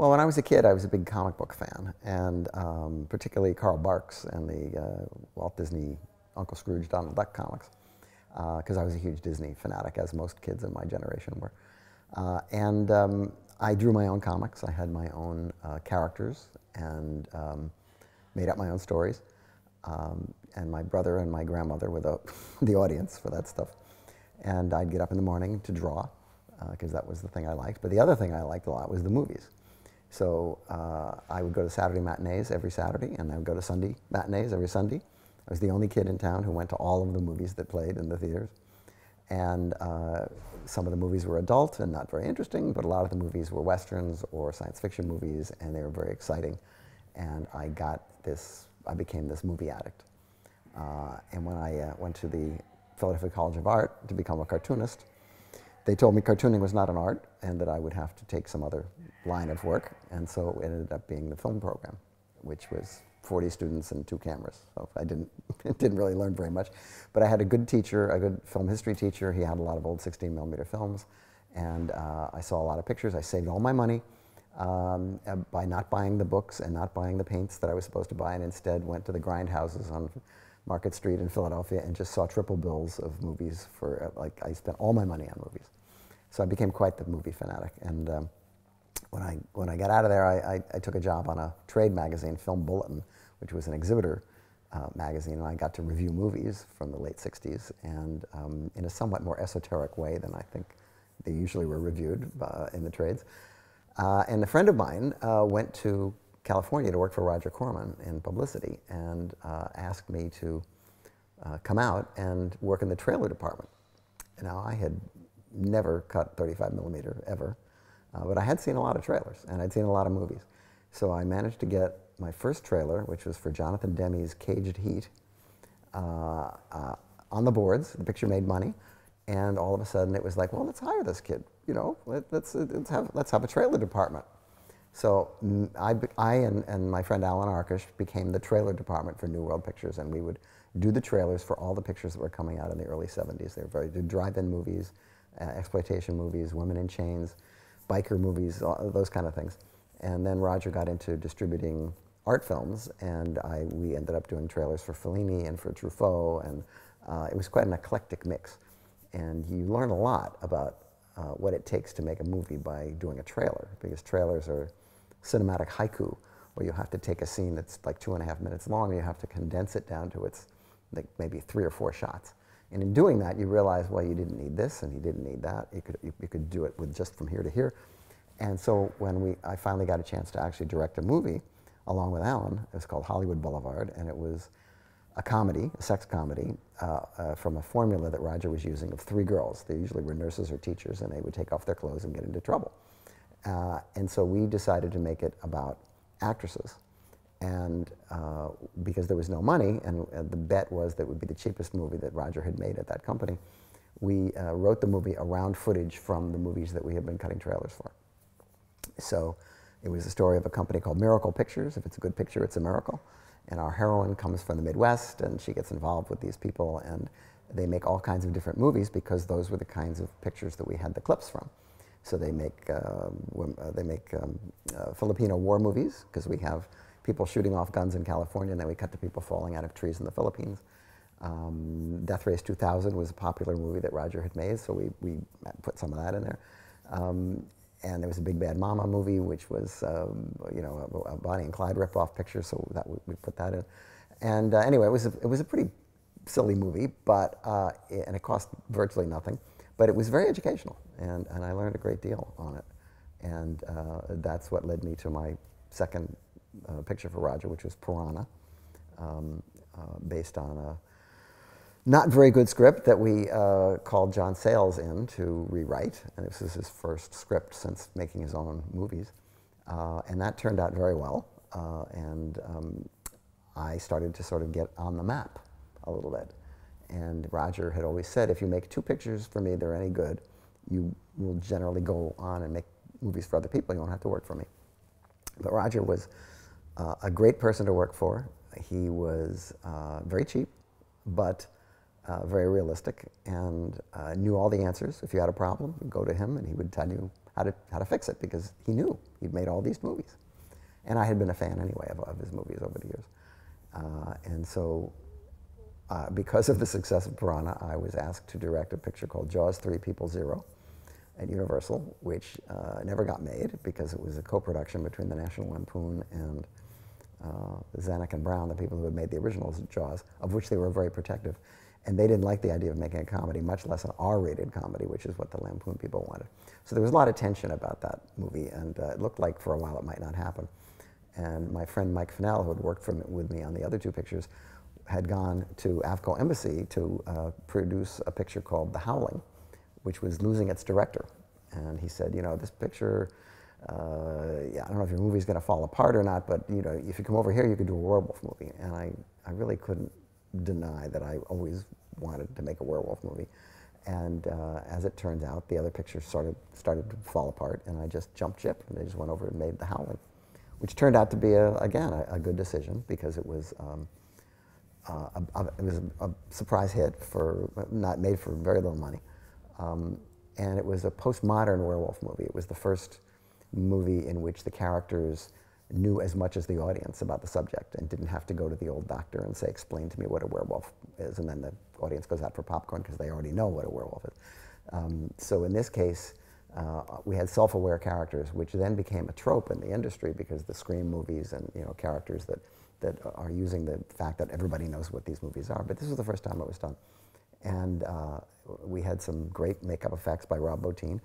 Well, when I was a kid, I was a big comic book fan, and particularly Carl Barks and the Walt Disney Uncle Scrooge, Donald Duck comics, because I was a huge Disney fanatic, as most kids in my generation were. I drew my own comics. I had my own characters and made up my own stories. And my brother and my grandmother were the audience for that stuff. And I'd get up in the morning to draw, because that was the thing I liked. But the other thing I liked a lot was the movies. So I would go to Saturday matinees every Saturday, and I would go to Sunday matinees every Sunday. I was the only kid in town who went to all of the movies that played in the theaters. And some of the movies were adult and not very interesting, but a lot of the movies were westerns or science fiction movies, and they were very exciting. And I became this movie addict. And when I went to the Philadelphia College of Art to become a cartoonist, they told me cartooning was not an art and that I would have to take some other line of work. And so it ended up being the film program, which was 40 students and 2 cameras. So I didn't really learn very much. But I had a good teacher, a good film history teacher. He had a lot of old 16mm films. And I saw a lot of pictures. I saved all my money by not buying the books and not buying the paints that I was supposed to buy, and instead went to the grindhouses on Market Street in Philadelphia and just saw triple bills of movies for, I spent all my money on movies. So I became quite the movie fanatic. And when I got out of there, I took a job on a trade magazine, Film Bulletin, which was an exhibitor magazine, and I got to review movies from the late 60s, and in a somewhat more esoteric way than I think they usually were reviewed in the trades. And a friend of mine went to California to work for Roger Corman in publicity and asked me to come out and work in the trailer department. Now, I had never cut 35mm ever, but I had seen a lot of trailers and I'd seen a lot of movies. So I managed to get my first trailer, which was for Jonathan Demme's Caged Heat, on the boards. The picture made money, and all of a sudden it was like, well, let's hire this kid. You know, let's have a trailer department. So I and my friend Alan Arkish became the trailer department for New World Pictures, and we would do the trailers for all the pictures that were coming out in the early 70s. They were drive-in movies, exploitation movies, women in chains, biker movies, those kind of things. And then Roger got into distributing art films, and we ended up doing trailers for Fellini and for Truffaut, and it was quite an eclectic mix. And you learn a lot about what it takes to make a movie by doing a trailer, because trailers are cinematic haiku, where you have to take a scene that's like 2.5 minutes long, and you have to condense it down to its like maybe 3 or 4 shots. And in doing that, you realize, well, you didn't need this, and you didn't need that. You could do it with just from here to here. And so when I finally got a chance to actually direct a movie, along with Alan, it was called Hollywood Boulevard, and it was a comedy, a sex comedy, from a formula that Roger was using of 3 girls. They usually were nurses or teachers, and they would take off their clothes and get into trouble. And so we decided to make it about actresses. And because there was no money, and the bet was that it would be the cheapest movie that Roger had made at that company, we wrote the movie around footage from the movies that we had been cutting trailers for. So it was the story of a company called Miracle Pictures. If it's a good picture, it's a miracle. And our heroine comes from the Midwest, and she gets involved with these people, and they make all kinds of different movies because those were the kinds of pictures that we had the clips from. So they make Filipino war movies, because we have people shooting off guns in California, and then we cut to people falling out of trees in the Philippines. Death Race 2000 was a popular movie that Roger had made, so we put some of that in there. And there was a Big Bad Mama movie, which was you know, a Bonnie and Clyde ripoff picture, so that we put that in. And anyway, it was a pretty silly movie, but and it cost virtually nothing, but it was very educational, and I learned a great deal on it. And that's what led me to my second picture for Roger, which was Piranha, based on a not very good script that we called John Sayles in to rewrite, and this is his first script since making his own movies. And that turned out very well, and I started to sort of get on the map a little bit. And Roger had always said, if you make 2 pictures for me, they're any good, you will generally go on and make movies for other people. You won't have to work for me. But Roger was a great person to work for. He was very cheap, but very realistic, and knew all the answers. If you had a problem, you'd go to him, and he would tell you how to fix it, because he knew. He'd made all these movies. And I had been a fan anyway of his movies over the years. And so, because of the success of Piranha, I was asked to direct a picture called Jaws 3 People 0 at Universal, which never got made because it was a co-production between the National Lampoon and Zanuck and Brown, the people who had made the originals Jaws, of which they were very protective. And they didn't like the idea of making a comedy, much less an R-rated comedy, which is what the Lampoon people wanted. So there was a lot of tension about that movie, and it looked like for a while it might not happen. And my friend Mike Fennell, who had worked with me on the other two pictures, had gone to Avco Embassy to produce a picture called The Howling, which was losing its director. And he said, you know, this picture, yeah, I don't know if your movie's going to fall apart or not, but you know, if you come over here, you could do a werewolf movie. And I really couldn't deny that I always wanted to make a werewolf movie. And as it turns out, the other pictures started to fall apart, and I just jumped ship, and I just went over and made The Howling, which turned out to be, again, a good decision, because it was a surprise hit, not made for very little money. And it was a postmodern werewolf movie. It was the first movie in which the characters knew as much as the audience about the subject and didn't have to go to the old doctor and say, explain to me what a werewolf is, and then the audience goes out for popcorn because they already know what a werewolf is. So in this case, we had self-aware characters, which then became a trope in the industry, because the Scream movies and, you know, characters that are using the fact that everybody knows what these movies are. But this was the first time it was done. And we had some great makeup effects by Rob Bottin,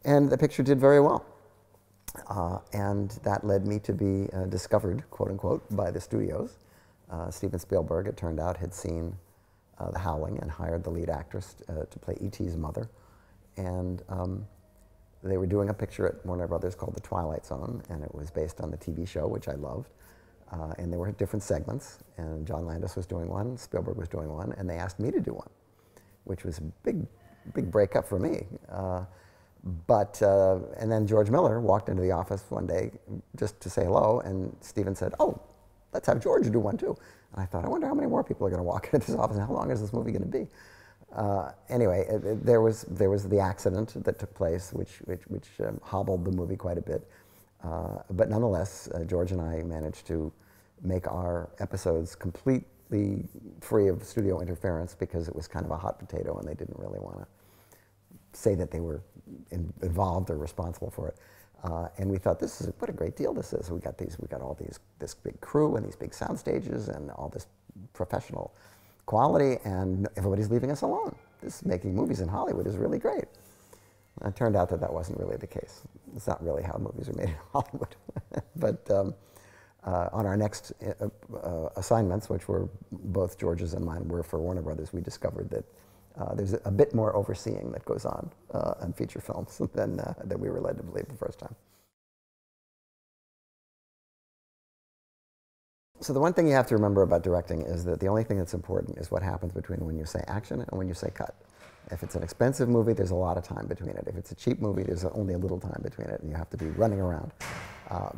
and the picture did very well. And that led me to be discovered, quote unquote, by the studios. Steven Spielberg, it turned out, had seen The Howling and hired the lead actress to play E.T.'s mother. And they were doing a picture at Warner Brothers called The Twilight Zone, and it was based on the TV show, which I loved. And there were different segments, and John Landis was doing one, Spielberg was doing one, and they asked me to do one, which was a big breakup for me. And then George Miller walked into the office one day just to say hello, and Steven said, oh, let's have George do one too. And I thought, I wonder how many more people are going to walk into this office, and how long is this movie going to be? Anyway, there was the accident that took place, which hobbled the movie quite a bit. But nonetheless, George and I managed to make our episodes completely free of studio interference, because it was kind of a hot potato, and they didn't really want to say that they were involved or responsible for it. And we thought, what a great deal this is. We got this big crew and these big sound stages and all this professional quality, and everybody's leaving us alone. This making movies in Hollywood is really great. It turned out that wasn't really the case. It's not really how movies are made in Hollywood. But on our next assignments, which were both George's and mine, were for Warner Brothers, we discovered that there's a bit more overseeing that goes on feature films than we were led to believe the first time. So the one thing you have to remember about directing is that the only thing that's important is what happens between when you say action and when you say cut. If it's an expensive movie, there's a lot of time between it. If it's a cheap movie, there's only a little time between it, and you have to be running around.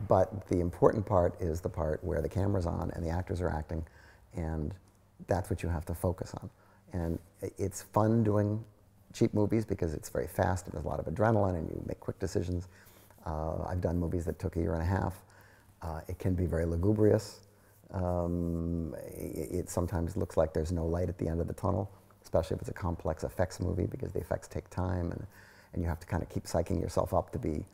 But the important part is the part where the camera's on and the actors are acting, and that's what you have to focus on. And it's fun doing cheap movies because it's very fast and there's a lot of adrenaline and you make quick decisions. I've done movies that took a year and a half. It can be very lugubrious. It sometimes looks like there's no light at the end of the tunnel, especially if it's a complex effects movie, because the effects take time, and you have to kind of keep psyching yourself up to be,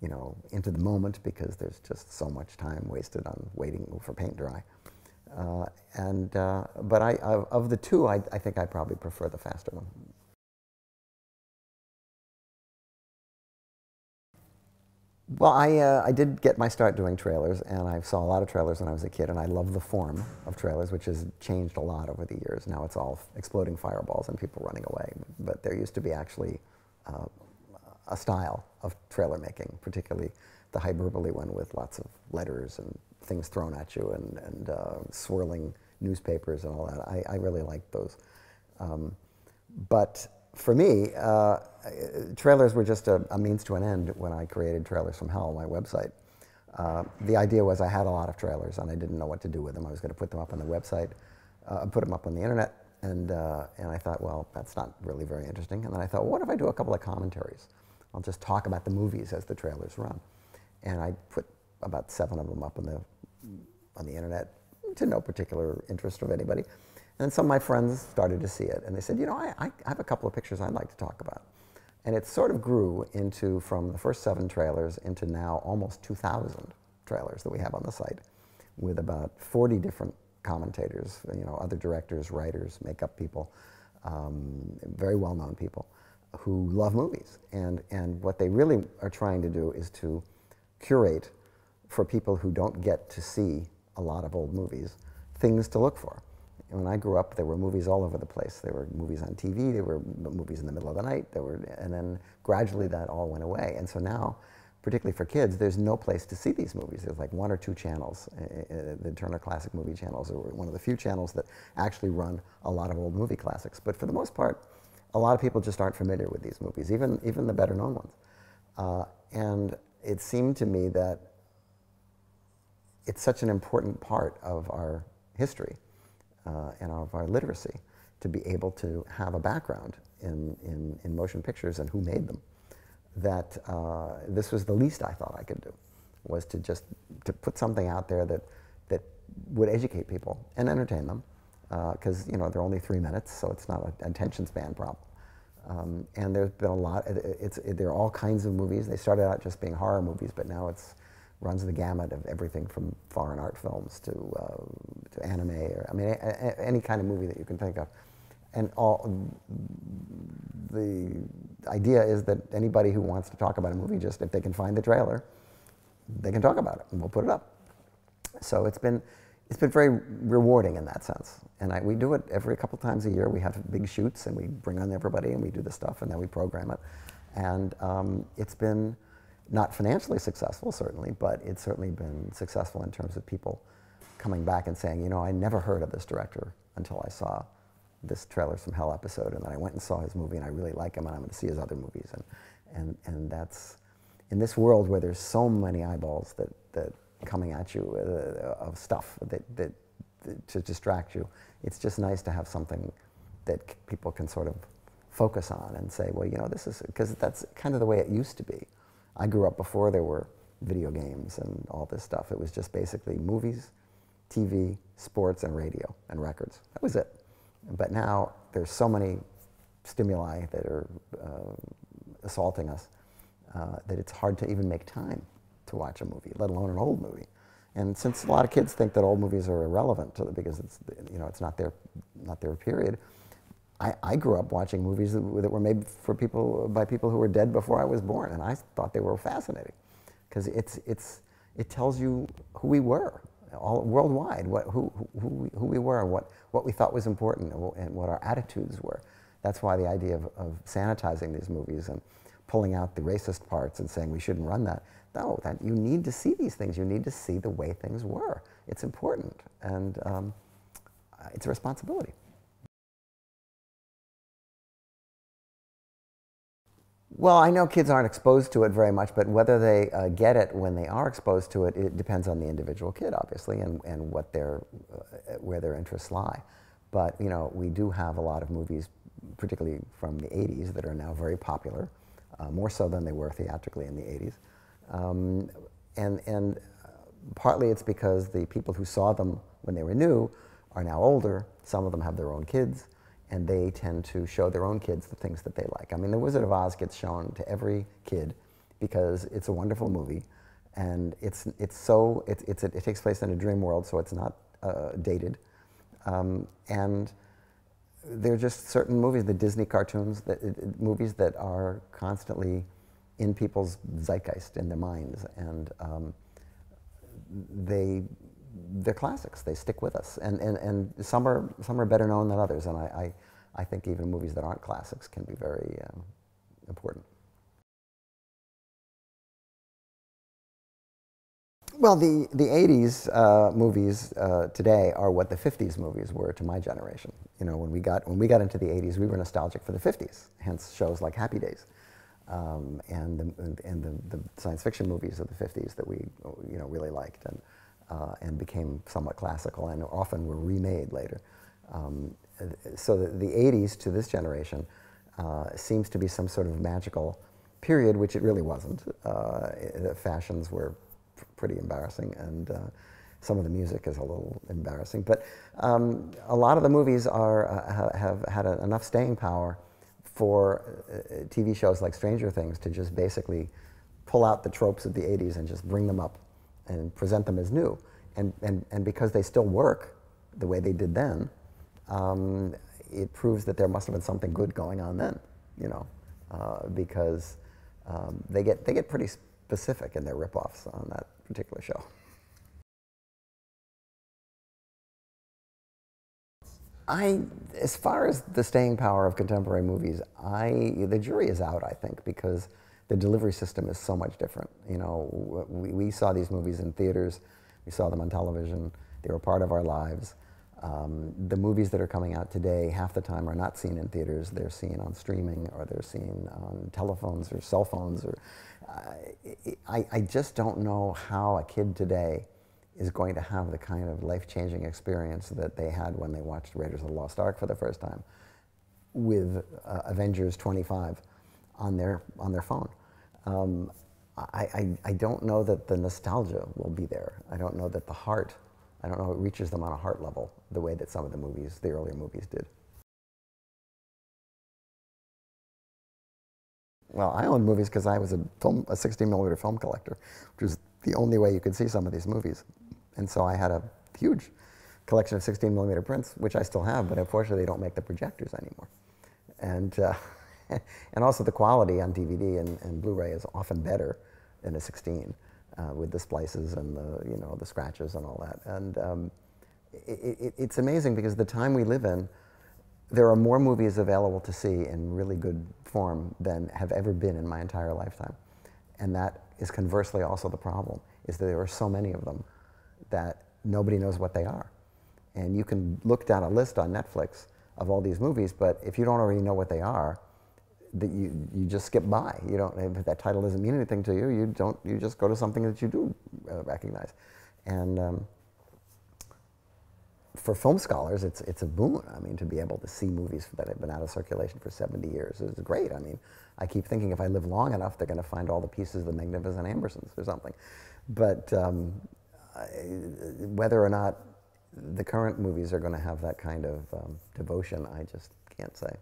you know, into the moment, because there's just so much time wasted on waiting for paint dry. But of the two, I think I probably prefer the faster one. Well, I did get my start doing trailers, and I saw a lot of trailers when I was a kid, and I love the form of trailers, which has changed a lot over the years. Now it's all exploding fireballs and people running away. But there used to be actually a style of trailer making, particularly the hyperbole one with lots of letters and things thrown at you and swirling newspapers and all that. I really liked those. But for me, trailers were just a means to an end when I created Trailers from Hell, my website. The idea was I had a lot of trailers and I didn't know what to do with them. I was going to put them up on the website, put them up on the internet, And I thought, well, that's not really very interesting. And then I thought, well, what if I do a couple of commentaries? I'll just talk about the movies as the trailers run. And I put about 7 of them up on the internet to no particular interest of anybody. And some of my friends started to see it, and they said, you know, I have a couple of pictures I'd like to talk about. And it sort of grew into, from the first 7 trailers into now almost 2,000 trailers that we have on the site, with about 40 different commentators, you know, other directors, writers, makeup people, very well-known people who love movies. And what they really are trying to do is to curate, for people who don't get to see a lot of old movies, things to look for. When I grew up, there were movies all over the place. There were movies on TV, there were movies in the middle of the night, and then gradually that all went away. And so now, particularly for kids, there's no place to see these movies. There's like 1 or 2 channels. The Turner Classic Movie channels are one of the few channels that actually run a lot of old movie classics. But for the most part, a lot of people just aren't familiar with these movies, even the better known ones. And it seemed to me that it's such an important part of our history and of our literacy to be able to have a background in motion pictures and who made them, that this was the least I thought I could do, was to just put something out there that would educate people and entertain them, because you know, they're only 3 minutes, so it's not an attention span problem. And there's been a lot, there are all kinds of movies. They started out just being horror movies, but now it's runs the gamut of everything from foreign art films to anime, or I mean, any kind of movie that you can think of. And the idea is that anybody who wants to talk about a movie, just if they can find the trailer, they can talk about it, and we'll put it up. So it's been very rewarding in that sense. And we do it every couple times a year. We have big shoots, and we bring on everybody, and we do the stuff, and then we program it. And it's been not financially successful, certainly, but it's certainly been successful in terms of people coming back and saying, you know, I never heard of this director until I saw this Trailers from Hell episode, and then I went and saw his movie, and I really like him, and I'm going to see his other movies. And that's, in this world where there's so many eyeballs that coming at you of stuff that to distract you, it's just nice to have something that people can sort of focus on and say, well, you know, this is, because that's kind of the way it used to be. I grew up before there were video games and all this stuff. It was just basically movies, TV, sports, and radio, and records. That was it. But now there's so many stimuli that are assaulting us that it's hard to even make time to watch a movie, let alone an old movie. And since a lot of kids think that old movies are irrelevant to them because it's, you know, it's not their period, I grew up watching movies that were made for people, by people who were dead before I was born, and I thought they were fascinating, because it tells you who we were, all worldwide, who we were, and what we thought was important, and what our attitudes were. That's why the idea of sanitizing these movies and pulling out the racist parts and saying we shouldn't run that. No, that you need to see these things. You need to see the way things were. It's important, and it's a responsibility. Well, I know kids aren't exposed to it very much, but whether they get it when they are exposed to it, it depends on the individual kid, obviously, and what where their interests lie. But, you know, we do have a lot of movies, particularly from the 80s, that are now very popular, more so than they were theatrically in the 80s. And partly it's because the people who saw them when they were new are now older. Some of them have their own kids, and they tend to show their own kids the things that they like. I mean, The Wizard of Oz gets shown to every kid because it's a wonderful movie, and it takes place in a dream world, so it's not dated. And there are just certain movies, the Disney cartoons, movies that are constantly in people's zeitgeist, in their minds, and they're classics. They stick with us, and some are better known than others. And I think even movies that aren't classics can be very important. Well, the 80s movies today are what the 50s movies were to my generation. You know, when we got into the 80s, we were nostalgic for the 50s. Hence shows like Happy Days, and the science fiction movies of the 50s that we really liked and became somewhat classical and often were remade later. So the 80s to this generation seems to be some sort of magical period, which it really wasn't. The fashions were pretty embarrassing, and some of the music is a little embarrassing. But a lot of the movies have had enough staying power for TV shows like Stranger Things to just basically pull out the tropes of the 80s and just bring them up and present them as new. And because they still work the way they did then, it proves that there must have been something good going on then, you know, because they get pretty specific in their ripoffs on that particular show. As far as the staying power of contemporary movies, the jury is out, I think, because the delivery system is so much different. You know, we saw these movies in theaters, we saw them on television, they were part of our lives. The movies that are coming out today, half the time, are not seen in theaters. They're seen on streaming, or they're seen on telephones or cell phones. Or I just don't know how a kid today is going to have the kind of life-changing experience that they had when they watched Raiders of the Lost Ark for the first time with Avengers 25 on their phone. I don't know that the nostalgia will be there. I don't know that the heart, I don't know it reaches them on a heart level the way that some of the movies, the earlier movies, did. Well, I owned movies because I was a 16mm film collector, which was the only way you could see some of these movies. And so I had a huge collection of 16mm prints, which I still have, but unfortunately they don't make the projectors anymore. And, and also the quality on DVD and Blu-ray is often better than a 16, with the splices and the scratches and all that. And it's amazing because the time we live in, there are more movies available to see in really good form than have ever been in my entire lifetime. And that is conversely also the problem, is that there are so many of them that nobody knows what they are. And you can look down a list on Netflix of all these movies, but if you don't already know what they are, that you just skip by. You don't, if that title doesn't mean anything to you, you just go to something that you do recognize. And for film scholars, it's a boon. I mean, to be able to see movies that have been out of circulation for 70 years is great. I mean, I keep thinking if I live long enough, they're going to find all the pieces of the Magnificent Ambersons or something. But whether or not the current movies are going to have that kind of devotion, I just can't say.